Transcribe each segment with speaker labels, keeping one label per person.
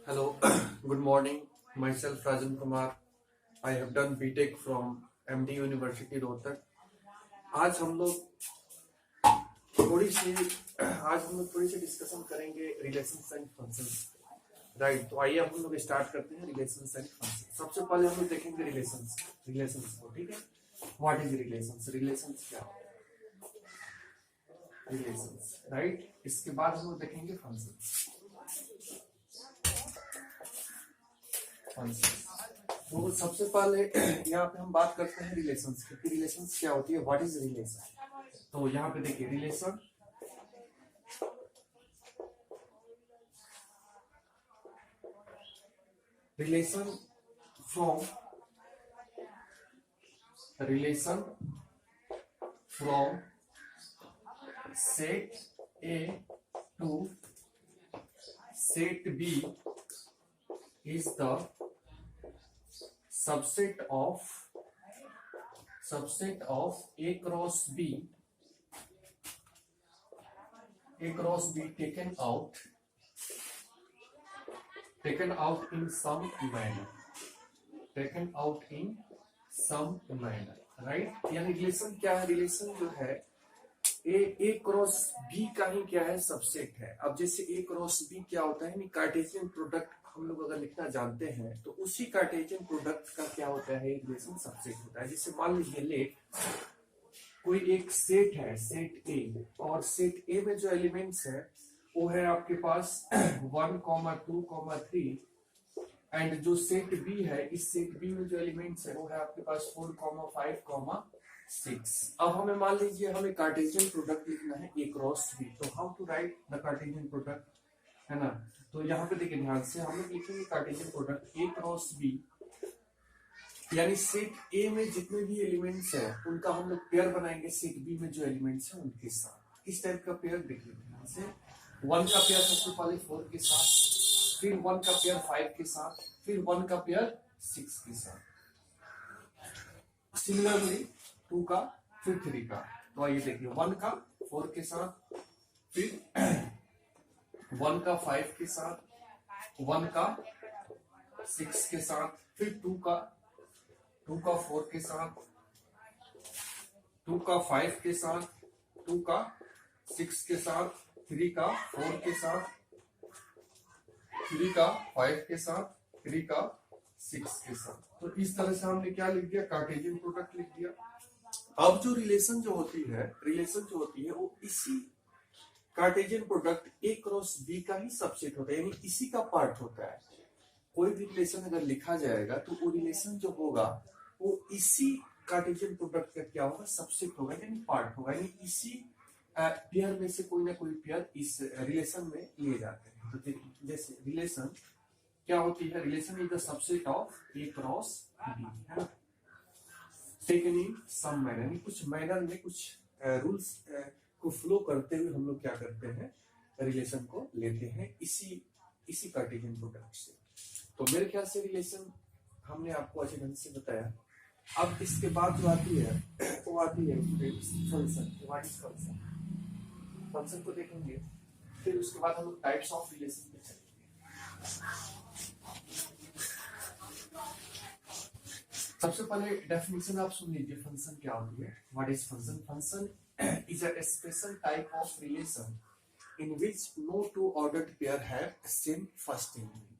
Speaker 1: Hello, good morning. Myself Rajan Kumar. I have done BTech from MD University Rohtak. आज हम लोग थोड़ी सी discussion करेंगे रिलेशंस एंड फंक्शंस. राइट, तो आइए हम लोग स्टार्ट करते हैं रिलेशंस एंड फंक्शंस. सबसे पहले हम लोग देखेंगे रिलेशंस को. ठीक है, व्हाट इज रिलेशंस. रिलेशंस क्या है, रिलेशंस. राइट, इसके बाद हम लोग देखेंगे फंक्शंस. तो सबसे पहले यहाँ पे हम बात करते हैं रिलेशंस की. रिलेशंस क्या होती है, व्हाट इज रिलेशन. तो यहाँ पे देखिए relation from set A to set B is the subset of A cross B taken out in some manner. Right, यानी रिलेशन क्या है. रिलेशन जो है ए क्रॉस बी का ही क्या है, सबसेट है. अब जैसे ए क्रॉस बी क्या होता है, कार्टेशियन प्रोडक्ट हम लोग अगर लिखना जानते हैं तो उसी कार्टेशियन प्रोडक्ट का क्या होता है, रिलेशन सबसेट होता है. जैसे मान लीजिए लेट कोई एक सेट है, सेट ए, और सेट ए में जो एलिमेंट्स है वो है आपके पास 1, 2, 3. एंड जो सेट बी है, इस सेट बी में जो एलिमेंट्स है वो है आपके पास 4, 5, 6. अब हमें मान लीजिए हमें कार्टेशियन प्रोडक्ट लिखना है ए क्रॉस बी. तो how to write the cartesian product, है ना. तो यहाँ पे देखिए ध्यान से हम लोग लिखेंगे cartesian product A cross B, यानी सेट ए में जितने भी एलिमेंट्स हैं उनका हम लोग पेयर बनाएंगे सेट बी में जो एलिमेंट्स हैं उनके साथ. किस टाइप का पेयर, देखिए ध्यान से. 1 का पेयर सबसे पहले 4 के साथ, फिर 1 का पेयर 5 के साथ, फिर 1 का पेयर 6 के साथ. सिमिलरली 2 का, फिर 3 का. तो आइए देखिए 1 का 4 के साथ, फिर 1 का 5 के साथ, 1 का 6 के साथ, फिर 2 का 4 के साथ, 2 का 5 के साथ, 2 का 6 के साथ, 3 का 4 के साथ, 3 का 5 के साथ, 3 का 6 के साथ. तो इस तरह से हमने क्या लिख दिया, कार्टेशियन प्रोडक्ट लिख दिया. अब जो रिलेशन जो होती है वो इसी cartesian product A cross B का ही सबसेट होता है, यानी इसी का पार्ट होता है. कोई भी रिलेशन अगर लिखा जाएगा तो वो रिलेशन जो होगा वो इसी कार्टेशियन प्रोडक्ट का क्या होगा, सबसेट होगा, यानी पार्ट होगा. यानी इसी पेयर में से कोई ना कोई पेयर इस रिलेशन में लिए जाते हैं. तो जैसे रिलेशन क्या होती है, relation is the subset of A cross B, है ना. टेकन इन सम मैनर, यानी कुछ मैनर में, कुछ रूल्स को फ्लो करते हुए हम लोग क्या करते हैं, रिलेशन को लेते हैं इसी कार्टेशियन प्रोडक्ट से. तो मेरे ख्याल से रिलेशन हमने आपको अच्छे ढंग से बताया. अब इसके बाद जो आती है वो आती है function. What is function. Function को देखेंगे, फिर उसके बाद हम लोग टाइप्स ऑफ रिलेशन पे चलेंगे. सबसे पहले डेफिनेशन आप सुन लीजिए, फंक्शन क्या होती है. What is function. Function is a special type of relation in which no two ordered pair have same first element.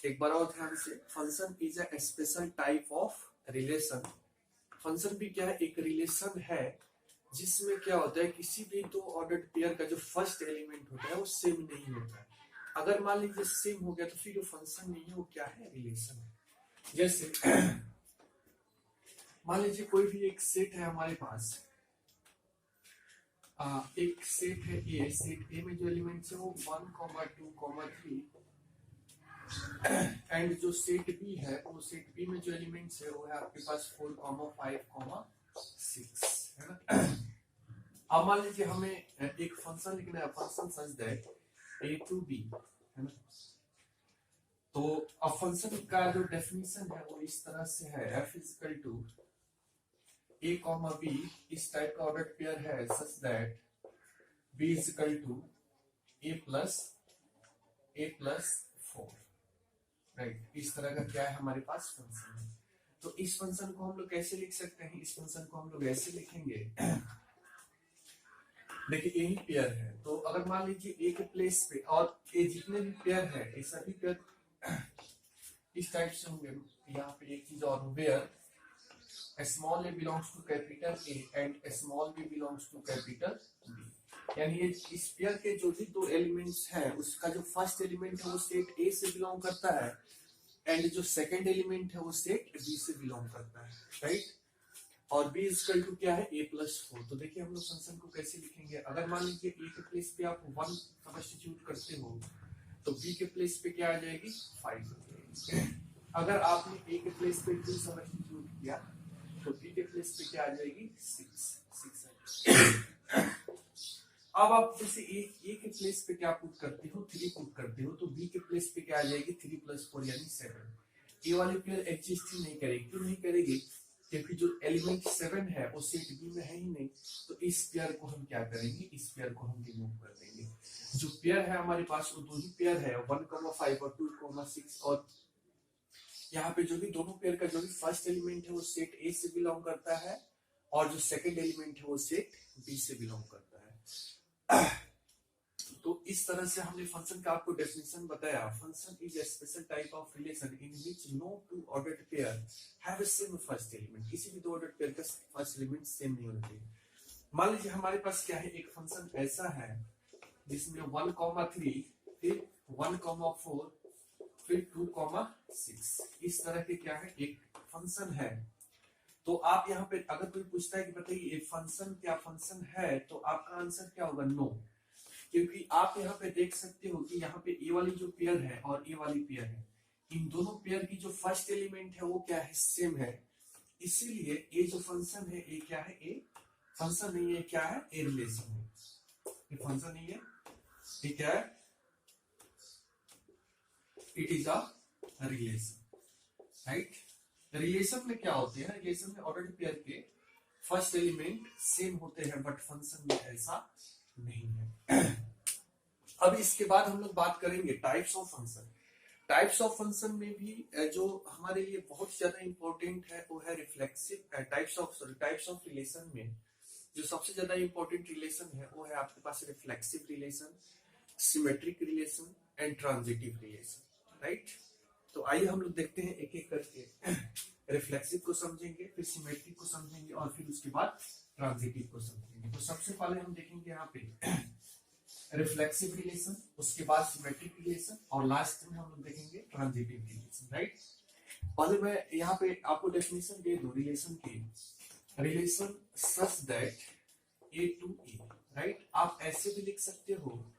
Speaker 1: एक बार और ध्यान से, function is a special type of relation. Function भी क्या है, एक रिलेशन है जिसमें क्या होता है, किसी भी दो ऑर्डर्ड पेयर का जो फर्स्ट एलिमेंट होता है वो सेम नहीं होता है. अगर मान लीजिए सेम हो गया तो फिर वो फंक्शन नहीं है, वो क्या है, रिलेशन है. जैसे मान लीजिए कोई भी एक सेट है हमारे पास, एक सेट है ए. सेट ए में जो एलिमेंट्स है वो 1, 2, 3. एंड जो सेट बी है, वो सेट बी में जो एलिमेंट्स है वो है आपके पास 4, 5, 6, है ना. अब मान लीजिए हमें एक फंक्शन लिखना है, function such that A to B, है ना. तो अब फंक्शन का जो डेफिनेशन है वो इस तरह से है, f is equal to a comma b. इस टाइप का ऑर्डर पेयर है such that b is equal to a plus 4. Right. इस तरह का क्या है हमारे पास फंक्शन है। तो इस फंक्शन को हम लोग कैसे लिख सकते हैं, इस फंक्शन को हम लोग ऐसे लिखेंगे, देखिए यही पेयर है, तो अगर मान लीजिए ए के प्लेस पे, और ये जितने भी पेयर है ये सभी पेयर इस टाइप से होंगे। यहाँ पे एक चीज और, where small A belongs to capital A and small B belongs to capital B, यानी ये इस पेयर के जो भी दो एलिमेंट्स हैं उसका जो फर्स्ट एलिमेंट है वो सेट ए से बिलोंग करता है, एंड जो सेकंड एलिमेंट है वो सेट बी से बिलोंग करता है, राइट। और b इक्वल टू क्या है a+4। तो देखिए हम लोग फंक्शन को कैसे लिखेंगे, अगर मान लीजिए a के प्लेस पे आप 1 सब्स्टिट्यूट करते हो तो b के प्लेस पे क्या आ जाएगी 5। अगर आपने a के प्लेस पे 2 सब्स्टिट्यूट किया तो b के प्लेस पे क्या आ जाएगी 6। अब आप जैसे a के प्लेस पे क्या पुट करते हो 3 पुट करते हो, तो b के प्लेस पे क्या आ जाएगी 3+4 यानी 7। ए वाली पेयर एग्जिस्ट ही नहीं करेगी, क्यों नहीं करेगी, क्योंकि जो एलिमेंट 7 है वो सेट बी में है ही नहीं। तो इस पेयर को हम क्या करेंगे, इस पेयर को हम रिमूव कर देंगे। जो पेयर है हमारे पास वो दो ही पेयर है, 1,5 और 2,6, और यहाँ पे जो भी दोनों पेयर का जो भी फर्स्ट एलिमेंट है वो सेट ए से बिलोंग करता है, और जो सेकंड एलिमेंट है वो सेट बी से बिलोंग करता है। तो इस तरह से हमने फंक्शन का आपको डेफिनेशन बताया। Function is a special type of relation in which no two ordered pair have the same first element. किसी भी दो ऑर्डर्ड पेयर का फर्स्ट एलिमेंट सेम नहीं होना चाहिए। मान लीजिए हमारे पास क्या है, एक फंक्शन ऐसा है जिसमें 1,3 फिर 1,4 फिर 2,6 इस तरह के क्या है एक फंक्शन है। तो आप यहाँ पे अगर कोई पूछता है कि बताइए ये फंक्शन क्या फंक्शन है, तो आपका आंसर क्या होगा, नो। क्योंकि आप यहाँ पे देख सकते हो कि यहाँ पे ए वाली जो पेयर है और ए वाली पेयर है, इन दोनों पेयर की जो फर्स्ट एलिमेंट है वो क्या है, सेम है। इसीलिए ये जो फंक्शन है ये क्या है, ए फंक्शन नहीं है, क्या है, ए रिलेशन है। ये फंक्शन नहीं है, ये क्या है, it is a relation, right. Relation में क्या होते हैं, रिलेशन में ऑर्डर्ड पेयर के फर्स्ट एलिमेंट सेम होते हैं, बट फंक्शन में ऐसा नहीं है। अब इसके बाद हम लोग बात करेंगे types of function. Types of function में भी जो हमारे लिए बहुत ज्यादा इंपॉर्टेंट है वो है रिफ्लेक्सिव टाइप्स ऑफ रिलेशन में जो सबसे ज्यादा इंपॉर्टेंट रिलेशन है वो है आपके पास reflexive relation, symmetric relation and transitive relation, right. तो आइए हम लोग देखते हैं एक एक करके। रिफ्लेक्सिव को समझेंगे, फिर सिमेट्रिक को समझेंगे, और फिर उसके बाद ट्रांजिटिव को समझेंगे। तो सबसे पहले हम देखेंगे यहाँ पे रिफ्लेक्सिव रिलेशन, उसके बाद सिमेट्रिक रिलेशन, और लास्ट में हम लोग देखेंगे ट्रांजिटिव रिलेशन, राइट। पहले मैं यहाँ पे आपको डेफिनेशन दे दूं रिलेशन की। Relation such that A to A, right. आप ऐसे भी लिख सकते हो,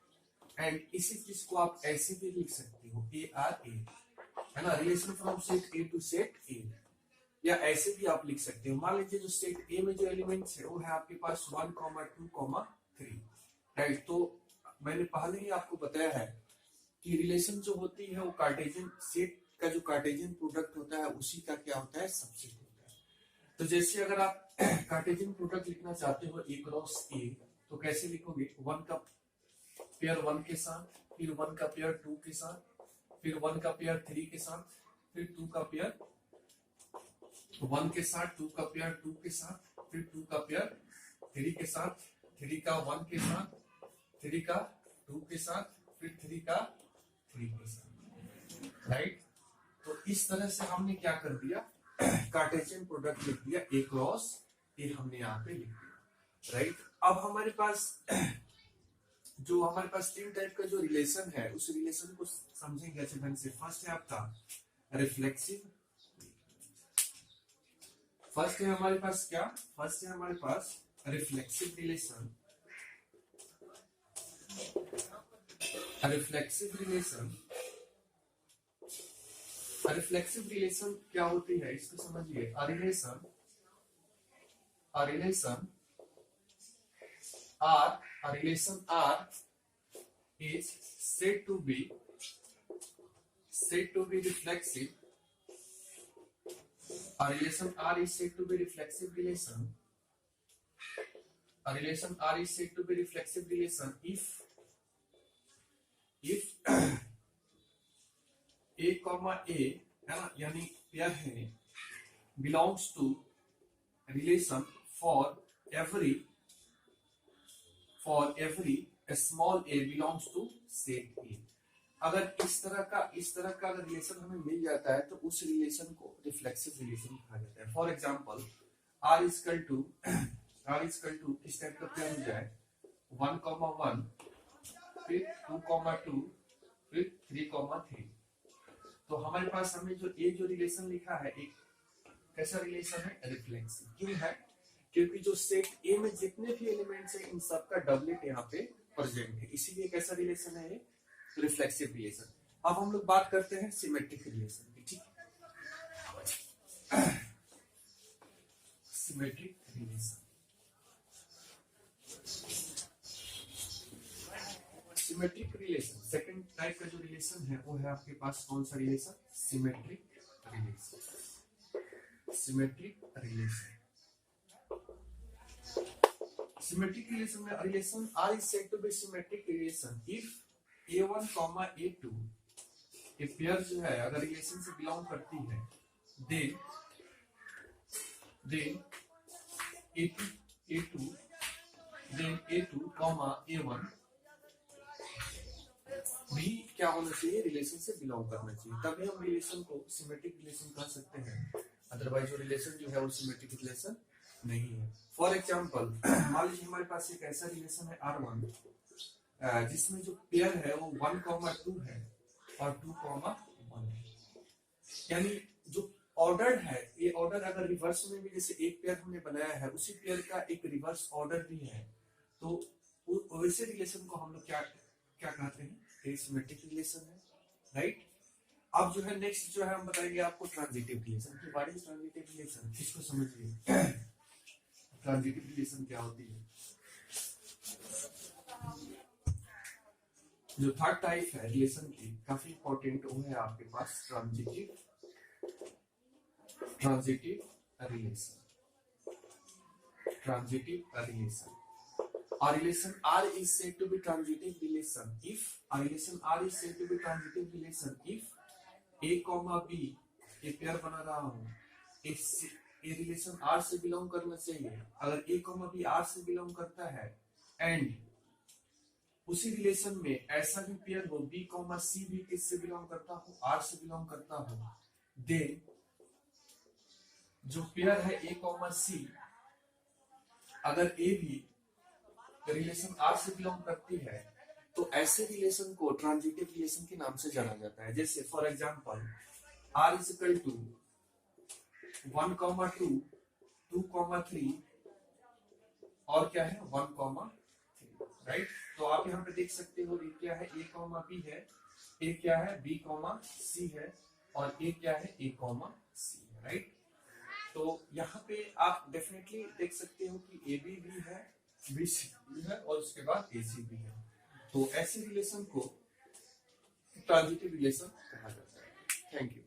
Speaker 1: एंड इसी चीज को आप ऐसे भी लिख सकते हो, ए आर ए, है ना, relation from set A to set A, या ऐसे भी आप लिख सकते हो। मान लीजिए जो सेट ए में जो एलिमेंट्स है वो है आपके पास 1, 2, 3, राइट। तो मैंने पहले ही आपको बताया है कि रिलेशन जो होती है वो कार्टेशियन सेट का जो कार्टेशियन प्रोडक्ट होता है उसी का क्या होता है, सबसेट होता है। तो जैसे अगर आप कार्टेशियन प्रोडक्ट लिखना चाहते हो ए क्रॉस ए, तो कैसे लिखोगे, 1 का पेयर 1 के साथ, फिर 1 का पेयर 2 के साथ, फिर 1 का पेयर 3 के साथ, फिर 2 का पेयर 1 के साथ, 2 का पेयर 2 के साथ, फिर 2 का पेयर 3 के साथ, 3 का 1 के साथ, 3 का 2 के साथ, फिर 3 का 3 के साथ, राइट। तो इस तरह से हमने क्या कर दिया, कार्टेशियन प्रोडक्ट लिख दिया, ए क्रॉस ए हमने यहाँ पे लिख दिया, राइट। अब हमारे पास जो हमारे पास 3 टाइप का जो रिलेशन है उस रिलेशन को समझेंगे अच्छे ढंग से। फर्स्ट है आपका रिफ्लेक्सिव, फर्स्ट है हमारे पास क्या, फर्स्ट है हमारे पास reflexive relation. Reflexive relation, reflexive relation क्या होती है इसको समझिए। Relation R is said to be reflexive. A relation R is said to be reflexive relation. A relation R is said to be reflexive relation if a comma a है ना, यानी pair है, belongs to relation for every small A belongs to set a. अगर इस तरह का अगर relation हमें मिल जाता है तो उस रिलेशन को रिफ्लेक्सिव रिलेशन कहा जाता है। For example R equal to इस टाइप का पेयर हो जाए 1,1 फिर 2,2 फिर 3,3, तो हमारे पास हमने जो रिलेशन लिखा है एक कैसा रिलेशन है, रिफ्लेक्सिव। क्यों है, क्योंकि जो सेट ए में जितने भी एलिमेंट्स हैं इन सबका डबलेट यहाँ पे प्रेजेंट है, इसीलिए कैसा रिलेशन है, रिफ्लेक्सिव रिलेशन। अब हम लोग बात करते हैं सिमेट्रिक रिलेशन की, ठीक है। Symmetric relation, symmetric relation second type का जो रिलेशन है वो है आपके पास कौन सा relation, symmetric relation. Symmetric relation, symmetric relation में relation R is said to be symmetric relation if A1, A2 ये पेयर जो है अगर रिलेशन से बिलोंग करती है, then A2, A1 भी क्या होना चाहिए, रिलेशन से बिलोंग करना चाहिए, तभी हम रिलेशन को सिमेट्रिक रिलेशन कह सकते हैं। अदरवाइज वो रिलेशन जो है वो सिमेट्रिक रिलेशन नहीं है। फॉर एग्जाम्पल मान लीजिए हमारे पास एक ऐसा रिलेशन है R1 जिसमें जो पेयर है वो 1,2 है और 2,1 है, यानी जो ऑर्डर है ये ऑर्डर अगर रिवर्स में भी जैसे एक पेयर हमने बनाया है उसी पेयर का एक रिवर्स ऑर्डर भी है, तो वैसे रिलेशन को हम लोग क्या कहते हैं, सिमेट्रिक रिलेशन है, राइट। अब जो है नेक्स्ट जो है हम बताएंगे आपको ट्रांजिटिव रिलेशन के बारे में। ट्रांजिटिव रिलेशन इसको समझिए, ट्रांजिटिव रिलेशन क्या होती है। जो थर्ड टाइप है रिलेशन की काफी इंपॉर्टेंट वो है आपके पास transitive relation. Transitive relation, a relation R is said to be transitive relation if a relation R is said to be transitive relation if A, B ये पेयर बना रहा हूँ, ये रिलेशन R से बिलोंग करना चाहिए। अगर A, B R से बिलोंग करता है एंड उसी रिलेशन में ऐसा भी पेयर हो B, C भी किससे बिलोंग करता हो, R से बिलोंग करता हो, देन जो पेयर है A, C अगर A भी रिलेशन R से बिलोंग करती है तो ऐसे रिलेशन को ट्रांजिटिव रिलेशन के नाम से जाना जाता है। जैसे for example R is equal to 1,2 2,3 और क्या है 1,3, राइट। तो आप यहाँ पे देख सकते हो ये क्या है, A, B है, A क्या है B, C है और A क्या है A, C है, राइट। तो यहाँ पे आप डेफिनेटली देख सकते हो कि AB भी है, BC भी है और उसके बाद AC भी है। तो ऐसे रिलेशन को ट्रांजिटिव रिलेशन कहा जाता है। Thank you.